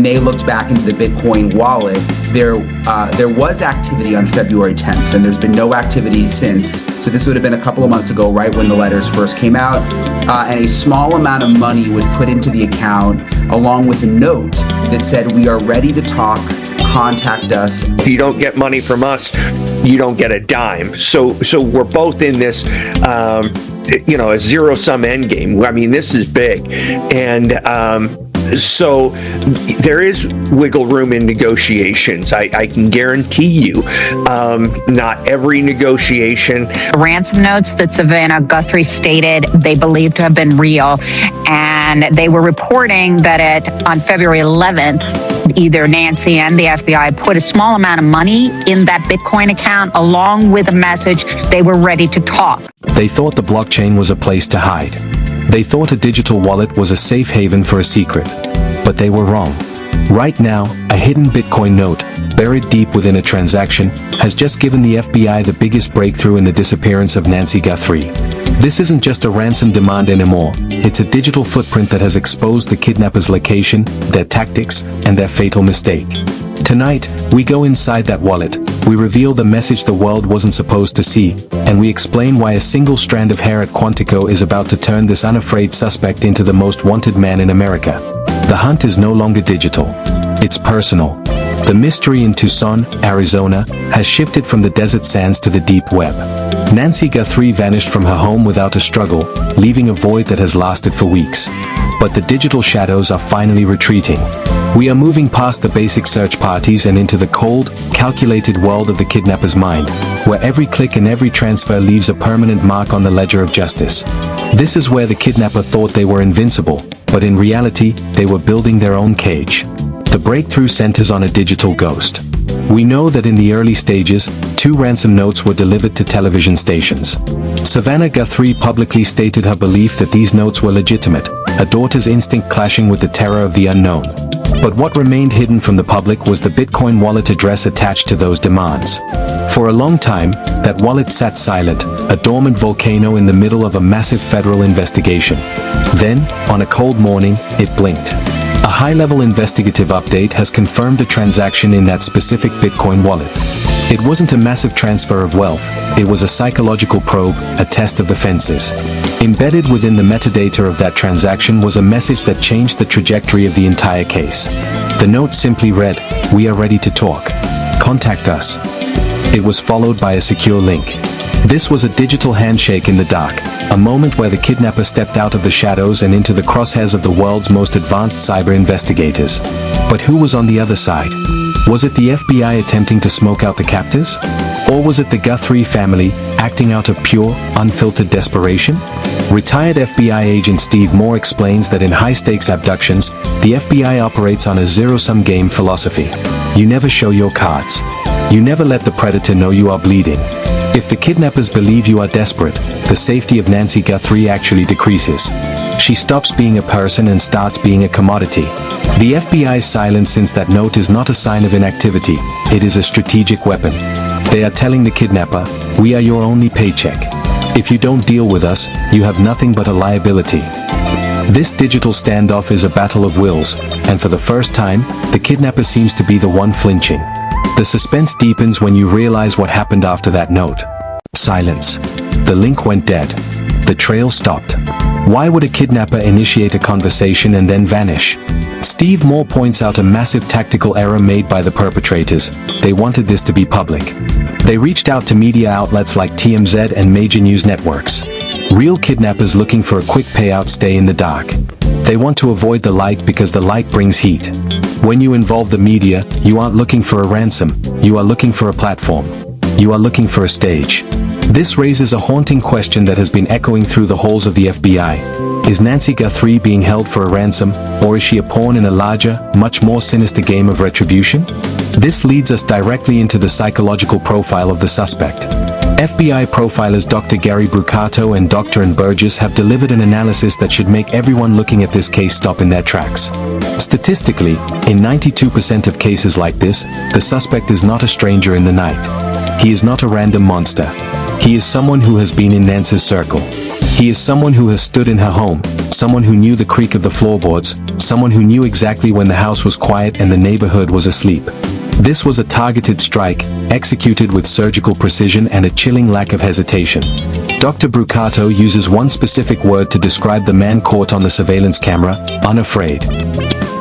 they looked back into the Bitcoin wallet, there was activity on February 10th, and there's been no activity since. So this would have been a couple of months ago, right when the letters first came out, and a small amount of money was put into the account along with a note that said, "We are ready to talk. Contact us." If you don't get money from us, you don't get a dime. So we're both in this, a zero-sum end game. I mean, this is big, and so there is wiggle room in negotiations. I can guarantee you, not every negotiation. Ransom notes that Savannah Guthrie stated they believed to have been real, and they were reporting that on February 11th, either Nancy and the FBI put a small amount of money in that Bitcoin account along with a message they were ready to talk. They thought the blockchain was a place to hide. They thought a digital wallet was a safe haven for a secret. But they were wrong. Right now, a hidden Bitcoin note, buried deep within a transaction, has just given the FBI the biggest breakthrough in the disappearance of Nancy Guthrie. This isn't just a ransom demand anymore. It's a digital footprint that has exposed the kidnappers' location, their tactics, and their fatal mistake. Tonight, we go inside that wallet, we reveal the message the world wasn't supposed to see, and we explain why a single strand of hair at Quantico is about to turn this unafraid suspect into the most wanted man in America. The hunt is no longer digital. It's personal. The mystery in Tucson, Arizona, has shifted from the desert sands to the deep web. Nancy Guthrie vanished from her home without a struggle, leaving a void that has lasted for weeks. But the digital shadows are finally retreating. We are moving past the basic search parties and into the cold, calculated world of the kidnapper's mind, where every click and every transfer leaves a permanent mark on the ledger of justice. This is where the kidnapper thought they were invincible, but in reality, they were building their own cage. The breakthrough centers on a digital ghost. We know that in the early stages, 2 ransom notes were delivered to television stations. Savannah Guthrie publicly stated her belief that these notes were legitimate, her daughter's instinct clashing with the terror of the unknown. But what remained hidden from the public was the Bitcoin wallet address attached to those demands. For a long time, that wallet sat silent, a dormant volcano in the middle of a massive federal investigation. Then, on a cold morning, it blinked. A high-level investigative update has confirmed a transaction in that specific Bitcoin wallet. It wasn't a massive transfer of wealth, it was a psychological probe, a test of the fences. Embedded within the metadata of that transaction was a message that changed the trajectory of the entire case. The note simply read, "We are ready to talk. Contact us." It was followed by a secure link. This was a digital handshake in the dark, a moment where the kidnapper stepped out of the shadows and into the crosshairs of the world's most advanced cyber investigators. But who was on the other side? Was it the FBI attempting to smoke out the captors? Or was it the Guthrie family, acting out of pure, unfiltered desperation? Retired FBI agent Steve Moore explains that in high-stakes abductions, the FBI operates on a zero-sum game philosophy. You never show your cards. You never let the predator know you are bleeding. If the kidnappers believe you are desperate, the safety of Nancy Guthrie actually decreases. She stops being a person and starts being a commodity. The FBI's silence since that note is not a sign of inactivity, it is a strategic weapon. They are telling the kidnapper, "We are your only paycheck. If you don't deal with us, you have nothing but a liability." This digital standoff is a battle of wills, and for the first time, the kidnapper seems to be the one flinching. The suspense deepens when you realize what happened after that note. Silence. The link went dead. The trail stopped. Why would a kidnapper initiate a conversation and then vanish? Steve Moore points out a massive tactical error made by the perpetrators. They wanted this to be public. They reached out to media outlets like TMZ and major news networks. Real kidnappers looking for a quick payout stay in the dark. They want to avoid the light because the light brings heat. When you involve the media, you aren't looking for a ransom, you are looking for a platform. You are looking for a stage. This raises a haunting question that has been echoing through the halls of the FBI. Is Nancy Guthrie being held for a ransom, or is she a pawn in a larger, much more sinister game of retribution? This leads us directly into the psychological profile of the suspect. FBI profilers Dr. Gary Brucato and Dr. Burgess have delivered an analysis that should make everyone looking at this case stop in their tracks. Statistically, in 92% of cases like this, the suspect is not a stranger in the night. He is not a random monster. He is someone who has been in Nancy's circle. He is someone who has stood in her home, someone who knew the creak of the floorboards, someone who knew exactly when the house was quiet and the neighborhood was asleep. This was a targeted strike, executed with surgical precision and a chilling lack of hesitation. Dr. Brucato uses one specific word to describe the man caught on the surveillance camera: unafraid.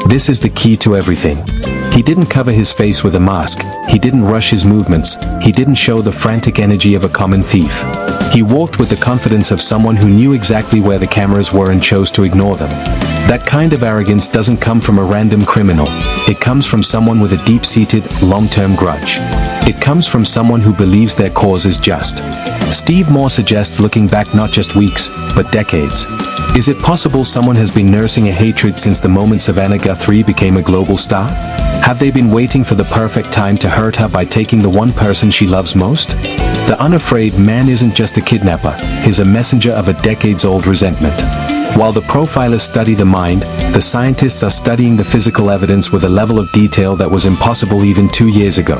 This is the key to everything. He didn't cover his face with a mask, he didn't rush his movements, he didn't show the frantic energy of a common thief. He walked with the confidence of someone who knew exactly where the cameras were and chose to ignore them. That kind of arrogance doesn't come from a random criminal. It comes from someone with a deep-seated, long-term grudge. It comes from someone who believes their cause is just. Steve Moore suggests looking back not just weeks, but decades. Is it possible someone has been nursing a hatred since the moment Savannah Guthrie became a global star? Have they been waiting for the perfect time to hurt her by taking the one person she loves most? The unafraid man isn't just a kidnapper, he's a messenger of a decades-old resentment. While the profilers study the mind, the scientists are studying the physical evidence with a level of detail that was impossible even 2 years ago.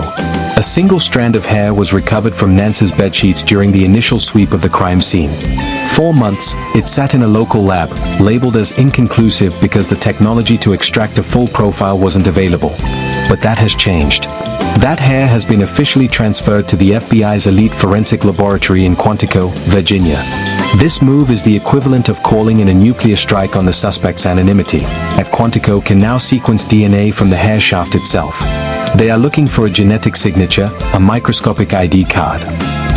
A single strand of hair was recovered from Nancy's bedsheets during the initial sweep of the crime scene. 4 months, it sat in a local lab, labeled as inconclusive because the technology to extract a full profile wasn't available. But that has changed. That hair has been officially transferred to the FBI's elite forensic laboratory in Quantico, Virginia. This move is the equivalent of calling in a nuclear strike on the suspect's anonymity. At Quantico can now sequence DNA from the hair shaft itself. They are looking for a genetic signature, a microscopic ID card.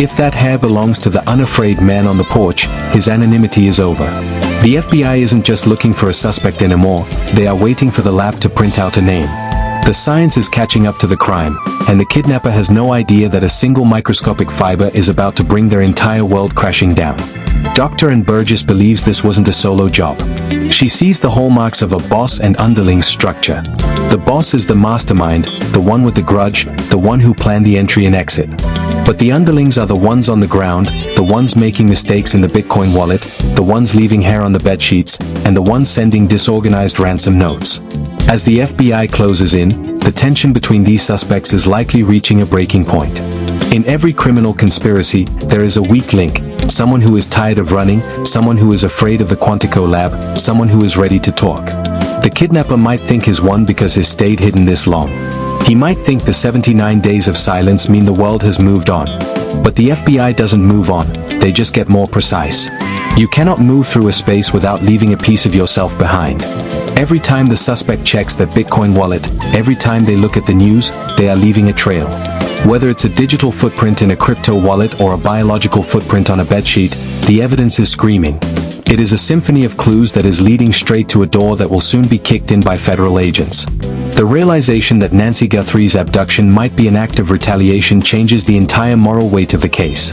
If that hair belongs to the unafraid man on the porch, his anonymity is over. The FBI isn't just looking for a suspect anymore, they are waiting for the lab to print out a name. The science is catching up to the crime, and the kidnapper has no idea that a single microscopic fiber is about to bring their entire world crashing down. Dr. Ann Burgess believes this wasn't a solo job. She sees the hallmarks of a boss and underlings structure. The boss is the mastermind, the one with the grudge, the one who planned the entry and exit. But the underlings are the ones on the ground, the ones making mistakes in the Bitcoin wallet, the ones leaving hair on the bedsheets, and the ones sending disorganized ransom notes. As the FBI closes in, the tension between these suspects is likely reaching a breaking point. In every criminal conspiracy, there is a weak link, someone who is tired of running, someone who is afraid of the Quantico lab, someone who is ready to talk. The kidnapper might think he's won because he's stayed hidden this long. He might think the 79 days of silence mean the world has moved on. But the FBI doesn't move on, they just get more precise. You cannot move through a space without leaving a piece of yourself behind. Every time the suspect checks their Bitcoin wallet, every time they look at the news, they are leaving a trail. Whether it's a digital footprint in a crypto wallet or a biological footprint on a bedsheet, the evidence is screaming. It is a symphony of clues that is leading straight to a door that will soon be kicked in by federal agents. The realization that Nancy Guthrie's abduction might be an act of retaliation changes the entire moral weight of the case.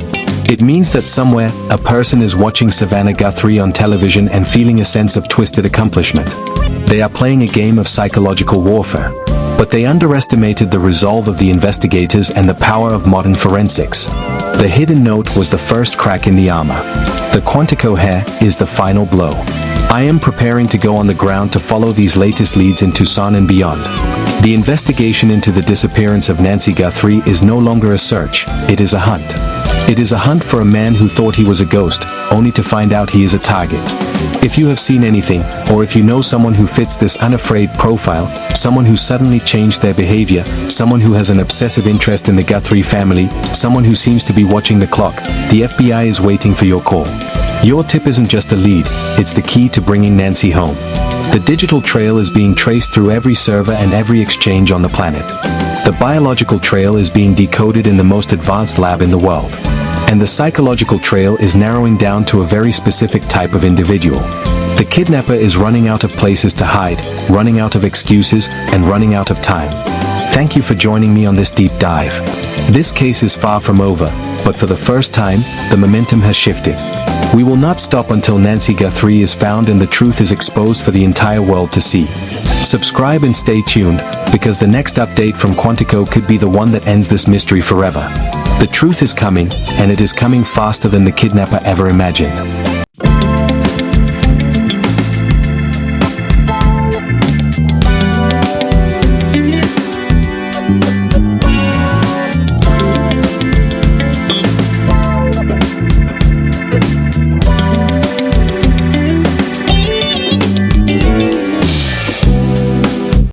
It means that somewhere, a person is watching Savannah Guthrie on television and feeling a sense of twisted accomplishment. They are playing a game of psychological warfare. But they underestimated the resolve of the investigators and the power of modern forensics. The hidden note was the first crack in the armor. The Quantico hair is the final blow. I am preparing to go on the ground to follow these latest leads in Tucson and beyond. The investigation into the disappearance of Nancy Guthrie is no longer a search, it is a hunt. It is a hunt for a man who thought he was a ghost, only to find out he is a target. If you have seen anything, or if you know someone who fits this unafraid profile, someone who suddenly changed their behavior, someone who has an obsessive interest in the Guthrie family, someone who seems to be watching the clock, the FBI is waiting for your call. Your tip isn't just a lead, it's the key to bringing Nancy home. The digital trail is being traced through every server and every exchange on the planet. The biological trail is being decoded in the most advanced lab in the world. And the psychological trail is narrowing down to a very specific type of individual. The kidnapper is running out of places to hide, running out of excuses, and running out of time. Thank you for joining me on this deep dive. This case is far from over, but for the first time, the momentum has shifted. We will not stop until Nancy Guthrie is found and the truth is exposed for the entire world to see. Subscribe and stay tuned, because the next update from Quantico could be the one that ends this mystery forever. The truth is coming, and it is coming faster than the kidnapper ever imagined.